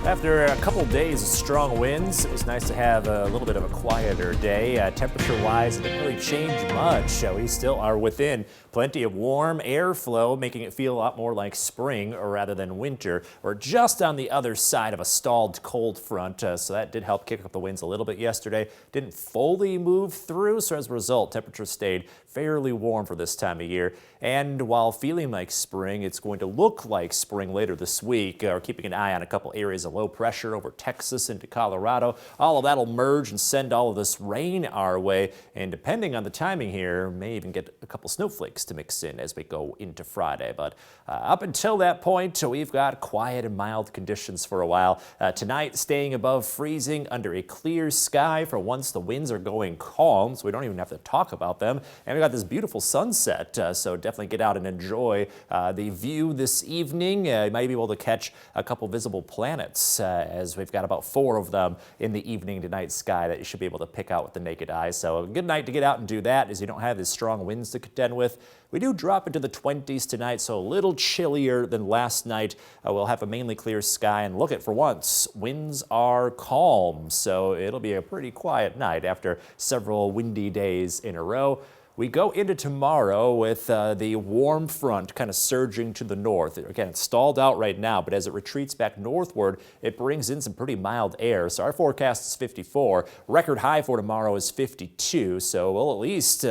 After a couple days of strong winds, it was nice to have a little bit of a quieter day. Temperature-wise, it didn't really change much. We still are within plenty of warm airflow, making it feel a lot more like spring rather than winter. We're just on the other side of a stalled cold front, so that did help kick up the winds a little bit yesterday. Didn't fully move through, so as a result, temperatures stayed fairly warm for this time of year. And while feeling like spring, it's going to look like spring later this week. We're keeping an eye on a couple areas of low pressure over Texas into Colorado. All of that'll merge and send all of this rain our way. And depending on the timing here, may even get a couple snowflakes to mix in as we go into Friday. But up until that point, we've got quiet and mild conditions for a while. Tonight, staying above freezing under a clear sky for once the winds are going calm, so we don't even have to talk about them. And we got this beautiful sunset, so definitely get out and enjoy the view this evening. You might be able to catch a couple visible planets as we've got about 4 of them in the evening to night sky that you should be able to pick out with the naked eye. So a good night to get out and do that as you don't have as strong winds to contend with. We do drop into the 20s tonight, so a little chillier than last night. We'll have a mainly clear sky, and look at, for once, winds are calm, so it'll be a pretty quiet night after several windy days in a row. We go into tomorrow with the warm front kind of surging to the north. Again, it's stalled out right now, but as it retreats back northward, it brings in some pretty mild air. So our forecast is 54. Record high for tomorrow is 52. So we'll at least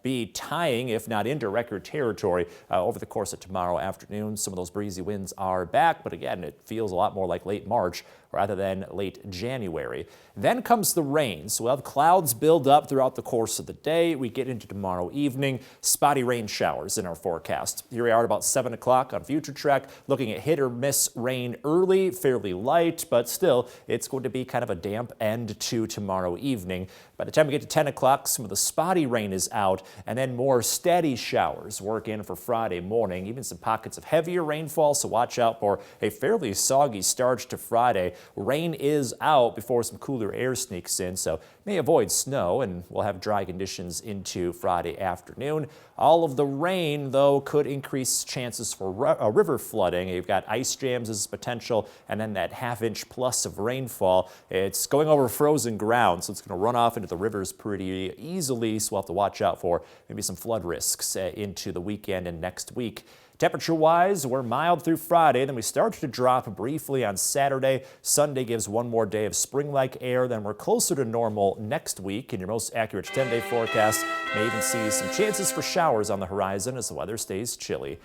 be tying, if not into record territory, over the course of tomorrow afternoon. Some of those breezy winds are back, but again, it feels a lot more like late March rather than late January. Then comes the rain. So we'll have clouds build up throughout the course of the day. We get into tomorrow evening, spotty rain showers in our forecast. Here we are at about 7 o'clock on Future Trek, looking at hit or miss rain early, fairly light, but still it's going to be kind of a damp end to tomorrow evening. By the time we get to 10 o'clock, some of the spotty rain is out, and then more steady showers work in for Friday morning, even some pockets of heavier rainfall, so watch out for a fairly soggy start to Friday. Rain is out before some cooler air sneaks in, so may avoid snow, and we'll have dry conditions into Friday afternoon. All of the rain, though, could increase chances for river flooding. You've got ice jams as potential, and then that half-inch plus of rainfall. It's going over frozen ground, so it's going to run off into the rivers pretty easily, so we'll have to watch out for maybe some flood risks into the weekend and next week. Temperature-wise, we're mild through Friday, then we start to drop briefly on Saturday. Sunday gives one more day of spring-like air, then we're closer to normal next week. In your most accurate 10-day forecast, may even see some chances for showers on the horizon as the weather stays chilly.